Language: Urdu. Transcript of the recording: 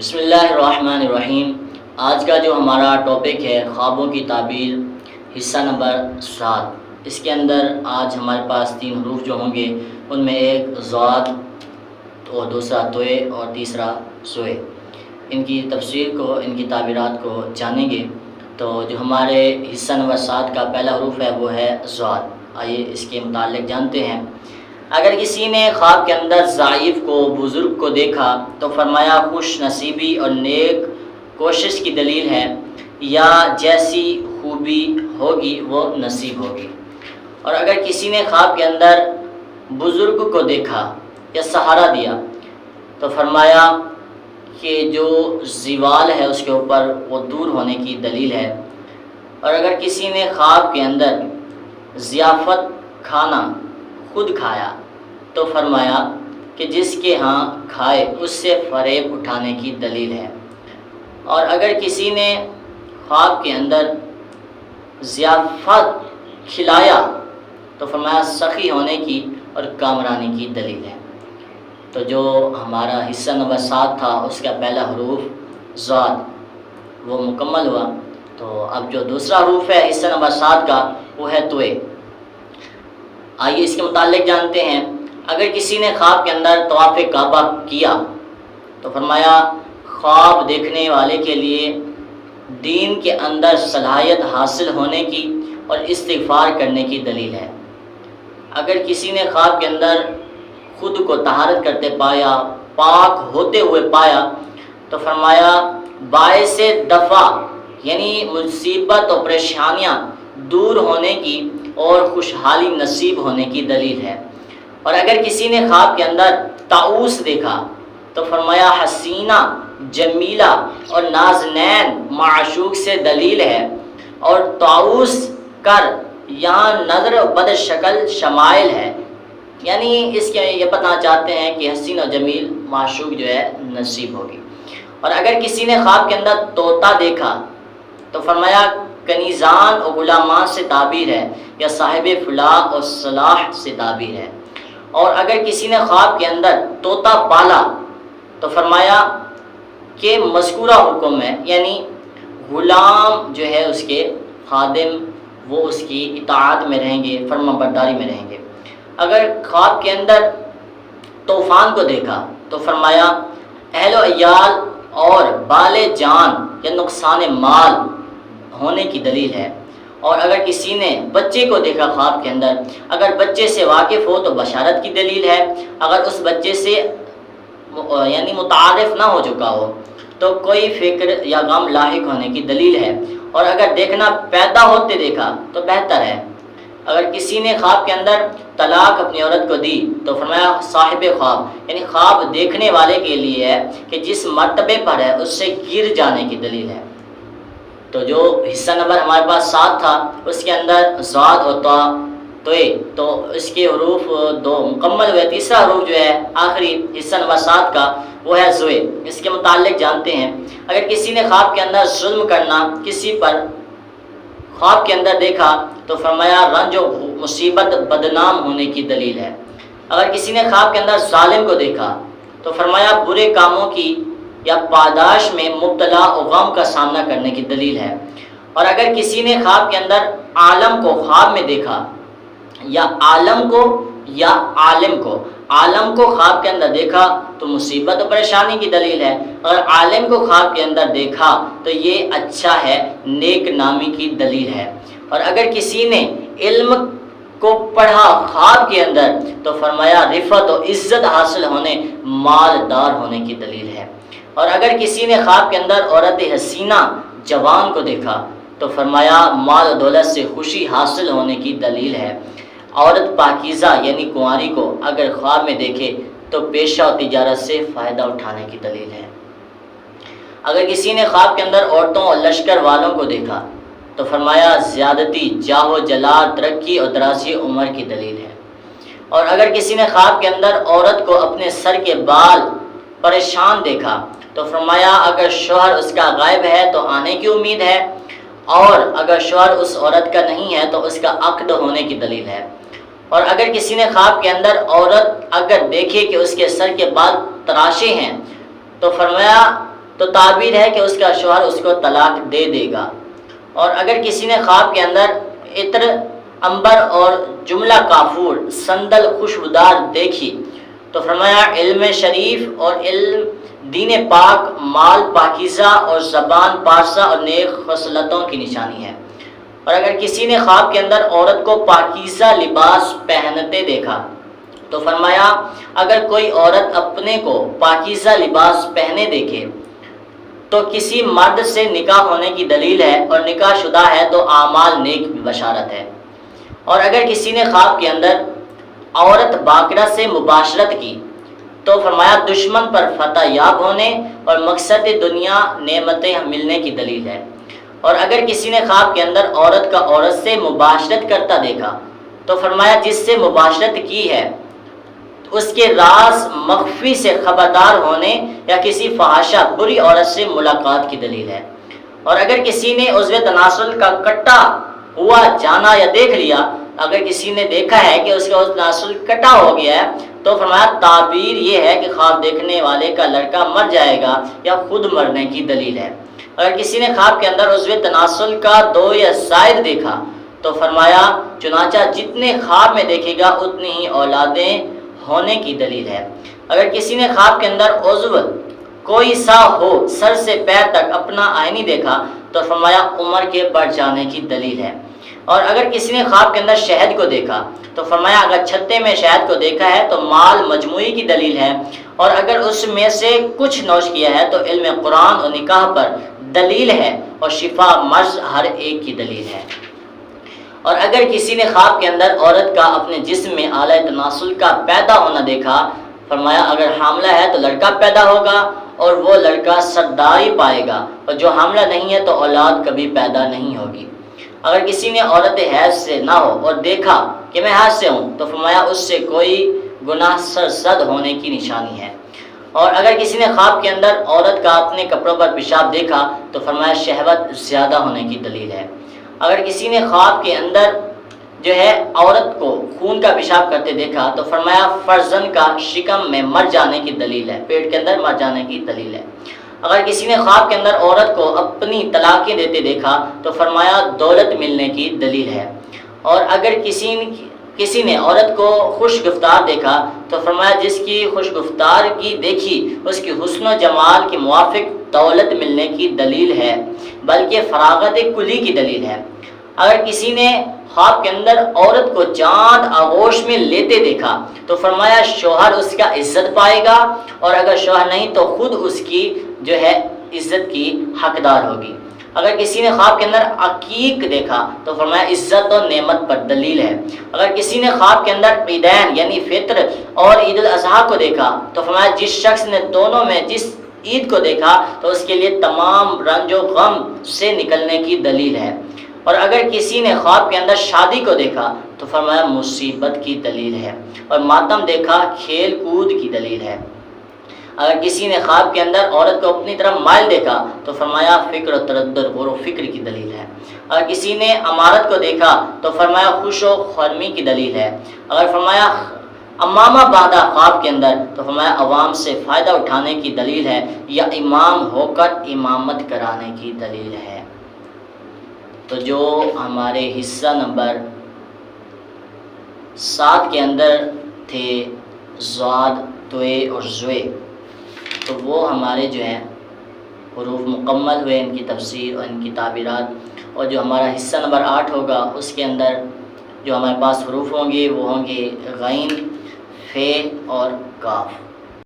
بسم اللہ الرحمن الرحیم۔ آج کا جو ہمارا ٹاپک ہے خوابوں کی تعبیر، حصہ نمبر 7۔ اس کے اندر آج ہمارے پاس 3 حروف جو ہوں گے، ان میں ایک ضاد اور دوسرا توئے اور تیسرا سوئے۔ ان کی تفسیر کو، ان کی تعبیرات کو جانیں گے۔ تو جو ہمارے حصہ نمبر 7 کا پہلا حروف ہے وہ ہے ضاد۔ آئیے اس کے متعلق جانتے ہیں۔ اگر کسی نے خواب کے اندر ضعیف کو، بزرگ کو دیکھا تو فرمایا خوش نصیبی اور نیک کوشش کی دلیل ہے، یا جیسی خوبی ہوگی وہ نصیب ہوگی۔ اور اگر کسی نے خواب کے اندر بزرگ کو دیکھا یا سہارا دیا تو فرمایا کہ جو زوال ہے اس کے اوپر وہ دور ہونے کی دلیل ہے۔ اور اگر کسی نے خواب کے اندر ضیافت کھانا خود کھایا تو فرمایا کہ جس کے ہاں کھائے اس سے فریب اٹھانے کی دلیل ہے۔ اور اگر کسی نے خواب کے اندر ضیافت کھلایا تو فرمایا سخی ہونے کی اور کامرانی کی دلیل ہے۔ تو جو ہمارا حصہ نمبر 7 تھا اس کا پہلا حروف ضاد وہ مکمل ہوا۔ تو اب جو دوسرا حروف ہے حصہ نمبر 7 کا وہ ہے توئے۔ آئیے اس کے متعلق جانتے ہیں۔ اگر کسی نے خواب کے اندر طواف کعبہ کیا تو فرمایا خواب دیکھنے والے کے لیے دین کے اندر صلاحیت حاصل ہونے کی اور استغفار کرنے کی دلیل ہے۔ اگر کسی نے خواب کے اندر خود کو طہارت کرتے پایا، پاک ہوتے ہوئے پایا تو فرمایا باعث دفع یعنی مصیبت اور پریشانیاں دور ہونے کی اور خوشحالی نصیب ہونے کی دلیل ہے۔ اور اگر کسی نے خواب کے اندر طاؤس دیکھا تو فرمایا حسینہ، جمیلہ اور نازنین معشوق سے دلیل ہے۔ اور طاؤس کر یہاں نظر و بد شکل شمائل ہے، یعنی اس کے یہ بتانا چاہتے ہیں کہ حسین و جمیل معشوق جو ہے نصیب ہوگی۔ اور اگر کسی نے خواب کے اندر طوطا دیکھا تو فرمایا کنیزان اور غلامان سے تعبیر ہے، یا صاحب فلاح اور صلاح سے تعبیر ہے۔ اور اگر کسی نے خواب کے اندر طوطا پالا تو فرمایا کہ مذکورہ حکم ہے، یعنی غلام جو ہے اس کے خادم وہ اس کی اطاعت میں رہیں گے، فرما برداری میں رہیں گے۔ اگر خواب کے اندر طوفان کو دیکھا تو فرمایا اہل و عیال اور بال جان یا نقصان مال ہونے کی دلیل ہے۔ اور اگر کسی نے بچے کو دیکھا خواب کے اندر، اگر بچے سے واقف ہو تو بشارت کی دلیل ہے، اگر اس بچے سے یعنی متعارف نہ ہو چکا ہو تو کوئی فکر یا غم لاحق ہونے کی دلیل ہے۔ اور اگر دیکھنا پیدا ہوتے دیکھا تو بہتر ہے۔ اگر کسی نے خواب کے اندر طلاق اپنی عورت کو دی تو فرمایا صاحب خواب یعنی خواب دیکھنے والے کے لیے ہے کہ جس مرتبے پر ہے اس سے گر جانے کی دلیل ہے۔ تو جو حصہ نمبر ہمارے پاس 7 تھا اس کے اندر ضاد اور طا توئے، تو اس کے حروف 2 مکمل ہوئے۔ تیسرا حروف جو ہے آخری حصہ نمبر 7 کا وہ ہے زوئے۔ اس کے متعلق جانتے ہیں۔ اگر کسی نے خواب کے اندر ظلم کرنا کسی پر خواب کے اندر دیکھا تو فرمایا رنج و مصیبت بدنام ہونے کی دلیل ہے۔ اگر کسی نے خواب کے اندر ظالم کو دیکھا تو فرمایا برے کاموں کی یا پاداش میں مبتلا و غم کا سامنا کرنے کی دلیل ہے۔ اور اگر کسی نے خواب کے اندر عالم کو خواب میں دیکھا، یا عالم کو یا عالم کو خواب کے اندر دیکھا تو مصیبت و پریشانی کی دلیل ہے۔ اگر عالم کو خواب کے اندر دیکھا تو یہ اچھا ہے، نیک نامی کی دلیل ہے۔ اور اگر کسی نے علم کو پڑھا خواب کے اندر تو فرمایا رفعت و عزت حاصل ہونے، مالدار ہونے کی دلیل ہے۔ اور اگر کسی نے خواب کے اندر عورت حسینہ جوان کو دیکھا تو فرمایا مال و دولت سے خوشی حاصل ہونے کی دلیل ہے۔ عورت پاکیزہ یعنی کنواری کو اگر خواب میں دیکھے تو پیشہ و تجارت سے فائدہ اٹھانے کی دلیل ہے۔ اگر کسی نے خواب کے اندر عورتوں اور لشکر والوں کو دیکھا تو فرمایا زیادتی، جاہ و جلال، ترقی اور درازی عمر کی دلیل ہے۔ اور اگر کسی نے خواب کے اندر عورت کو اپنے سر کے بال پریشان دیکھا تو فرمایا اگر شوہر اس کا غائب ہے تو آنے کی امید ہے، اور اگر شوہر اس عورت کا نہیں ہے تو اس کا عقد ہونے کی دلیل ہے۔ اور اگر کسی نے خواب کے اندر عورت اگر دیکھے کہ اس کے سر کے بال تراشے ہیں تو فرمایا تو تعبیر ہے کہ اس کا شوہر اس کو طلاق دے دے گا۔ اور اگر کسی نے خواب کے اندر عطر عنبر اور جملہ کافور صندل خوشبودار دیکھی تو فرمایا علم شریف اور علم دین پاک، مال پاکیزہ اور زبان پارسا اور نیک خصلتوں کی نشانی ہے۔ اور اگر کسی نے خواب کے اندر عورت کو پاکیزہ لباس پہنتے دیکھا تو فرمایا اگر کوئی عورت اپنے کو پاکیزہ لباس پہنے دیکھے تو کسی مرد سے نکاح ہونے کی دلیل ہے، اور نکاح شدہ ہے تو اعمال نیک بشارت ہے۔ اور اگر کسی نے خواب کے اندر عورت باقرہ سے مباشرت کی تو فرمایا دشمن پر فتح یاب ہونے اور مقصد دنیا نعمتیں ملنے کی دلیل ہے۔ اور اگر کسی نے خواب کے اندر عورت کا عورت سے مباشرت کرتا دیکھا تو فرمایا جس سے مباشرت کی ہے اس کے راز مخفی سے خبردار ہونے یا کسی فحاشہ بری عورت سے ملاقات کی دلیل ہے۔ اور اگر کسی نے عضو تناسل کا کٹا ہوا جانا یا دیکھ لیا، اگر کسی نے دیکھا ہے کہ اس کا عضو تناسل کٹا ہو گیا ہے تو فرمایا تعبیر یہ ہے کہ خواب دیکھنے والے کا لڑکا مر جائے گا یا خود مرنے کی دلیل ہے۔ اگر کسی نے خواب کے اندر عضو تناسل کا 2 یا زائد دیکھا تو فرمایا چنانچہ جتنے خواب میں دیکھے گا اتنی ہی اولادیں ہونے کی دلیل ہے۔ اگر کسی نے خواب کے اندر عضو کوئی سا ہو سر سے پیر تک اپنا آئینی دیکھا تو فرمایا عمر کے بڑھ جانے کی دلیل ہے۔ اور اگر کسی نے خواب کے اندر شہد کو دیکھا تو فرمایا اگر چھتے میں شہد کو دیکھا ہے تو مال مجموعی کی دلیل ہے، اور اگر اس میں سے کچھ نوش کیا ہے تو علم قرآن اور نکاح پر دلیل ہے، اور شفا مرض ہر ایک کی دلیل ہے۔ اور اگر کسی نے خواب کے اندر عورت کا اپنے جسم میں اعلی تناسل کا پیدا ہونا دیکھا، فرمایا اگر حاملہ ہے تو لڑکا پیدا ہوگا اور وہ لڑکا سرداری پائے گا، اور جو حاملہ نہیں ہے تو اولاد کبھی پیدا نہیں ہوگی۔ اگر کسی نے عورت حیض سے نہ ہو اور دیکھا کہ میں حیض سے ہوں تو فرمایا اس سے کوئی گناہ سرزد ہونے کی نشانی ہے۔ اور اگر کسی نے خواب کے اندر عورت کا اپنے کپڑوں پر پیشاب دیکھا تو فرمایا شہوت زیادہ ہونے کی دلیل ہے۔ اگر کسی نے خواب کے اندر عورت کو خون کا پیشاب کرتے دیکھا تو فرمایا فرزند کا شکم میں مر جانے کی دلیل ہے، پیٹ کے اندر مر جانے کی دلیل ہے۔ اگر کسی نے خواب کے اندر عورت کو اپنی طلاقیں دیتے دیکھا تو فرمایا دولت ملنے کی دلیل ہے۔ اور اگر کسی نے عورت کو خوش گفتار دیکھا تو فرمایا جس کی خوش گفتار کی دیکھی اس کی حسن و جمال کے موافق دولت ملنے کی دلیل ہے، بلکہ فراغت کلی کی دلیل ہے۔ اگر کسی نے خواب کے اندر عورت کو چاند آغوش میں لیتے دیکھا تو فرمایا شوہر اس کا عزت پائے گا، اور اگر شوہر نہیں تو خود اس کی عزت کی حقدار ہوگی۔ اگر کسی نے خواب کے اندر عقیق دیکھا تو فرمایا عزت و نعمت پر دلیل ہے۔ اگر کسی نے خواب کے اندر عیدین یعنی فطر اور عید الاضحیٰ کو دیکھا تو فرمایا جس شخص نے دونوں میں جس عید کو دیکھا تو اس کے لیے تمام رنج و غم سے نکلنے کی دلیل ہے۔ اور اگر کسی نے خواب کے اندر شادی کو دیکھا تو فرمایا مصیبت کی دلیل ہے، اور ماتم دیکھا کھیل کود کی دلیل ہے۔ اگر کسی نے خواب کے اندر عورت کو اپنی طرف مائل دیکھا تو فرمایا فکر و تردد غور و فکر کی دلیل ہے۔ اگر کسی نے امارت کو دیکھا تو فرمایا خوش و خرمی کی دلیل ہے۔ اگر فرمایا امامہ باندھا خواب کے اندر تو فرمایا عوام سے فائدہ اٹھانے کی دلیل ہے، یا امام ہو کر امامت کرانے کی دلیل ہے۔ تو جو ہمارے حصہ نمبر 7 کے اندر تھے ضاد، طے اور زوے، تو وہ ہمارے حروف مکمل ہوئے، ان کی تفسیر اور ان کی تعبیرات۔ اور جو ہمارا حصہ نمبر 8 ہوگا اس کے اندر جو ہمارے پاس حروف ہوں گے وہ ہوں گے غین، فے اور کاف۔